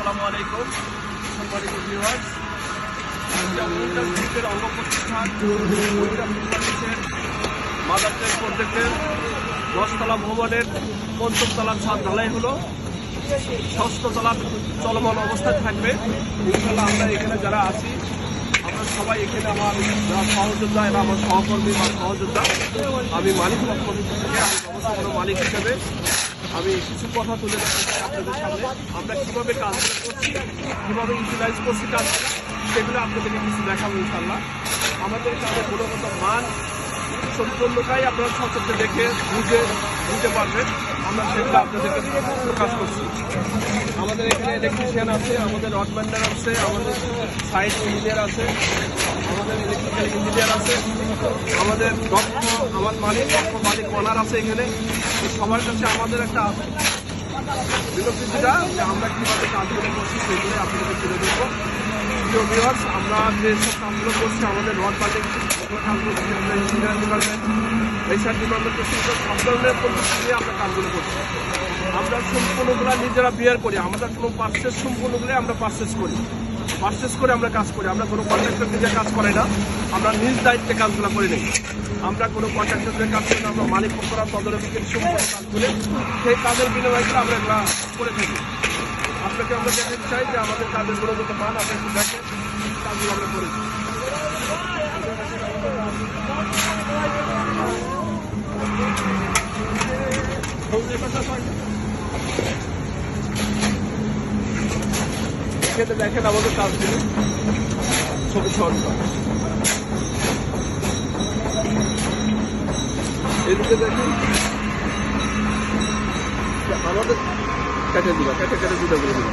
আসসালামু আলাইকুম সম্মানিত ভিউয়ার্স। আজকে অঙ্গ প্রতিষ্ঠান মাদারটেক প্রজেক্টের 10তলা ভবনের ৫ম তলার ছাদ ঢালাই হলো। ৬ষ্ঠ তলা চলমান অবস্থায় থাকবে ইনশাল্লাহ। আমরা এখানে যারা আছি আমরা সবাই এখানে আমার যারা সহযোদ্ধা এরা আমার সহকর্মী বা সহযোদ্ধা। আমি মালিক পক্ষ থেকে আমি ব্যবস্থাপনা মালিক হিসেবে আমি কিছু কথা তুলে ধরতে আপনাদের সামনে। আমরা কীভাবে কাজগুলো করছি, কীভাবে ইউটিলাইজ করছি কাজ, সেগুলো আপনাদেরকে কিছু দেখাবো ইনশাল্লাহ। আমাদের কাজের গুণগত মান সম্পূর্ণটাই আপনারা সচক্ষে দেখে বুঝতে পারবেন। আমরা সেগুলো আপনাদেরকে প্রকাশ করছি। আমাদের এখানে ইলেকট্রিশিয়ান আছে, আমাদের রডম্যান্ডার আছে, আমাদের সাইট ইঞ্জিনিয়ার আছে, আমাদের ইলেকট্রিক্যাল ইঞ্জিনিয়ার আছে, আমাদের দক্ষ আমার মালিক ওনার আছে। এখানে সবার কাছে আমাদের একটা বিরক্তিটা যে আমরা কীভাবে কাজগুলো করছি সেগুলো আপনাদেরকে তুলে দেবো। প্রিয় ভিউয়ার্স, আমরা যেসব কাজগুলো করছি আমাদের রড বাল্ডিং কাজগুলো করছি, আমরা ইঞ্জিনিয়ার ডিপার্টমেন্ট এইসব ডিপার্টমেন্টের সব ধরনের পদ্ধতি নিয়ে আমরা কাজগুলো করছি। আমরা সম্পূর্ণগুলো নিজেরা বিয়ার করি, আমাদের কোনো পারচেস সম্পূর্ণগুলোই আমরা পারচেস করে আমরা কাজ করি। আমরা কোনো কন্ট্রাক্টর নিজে কাজ করে না, আমরা নিজ দায়িত্বে কাজগুলো করে নিই। আমরা কোনো কন্ট্রাক্টরদের কাজ করি না, আমরা মালিক পক্ষরা তদারকির সম্পূর্ণ কাজ করে সেই কাজের বিনিময়ে আমরা এগুলো করে থাকি। আপনাকে আমরা দেখাতে চাই যে আমাদের কাজের গুণগত মান আপনি একটু দেখেন কাজগুলো আমরা করেছি। এখানে দেখেন আমাদের কাজগুলি ছবি সরকার। এদিকে দেখেন আমাদের কেটে দিবা কেটে দিতে বলে দিবা।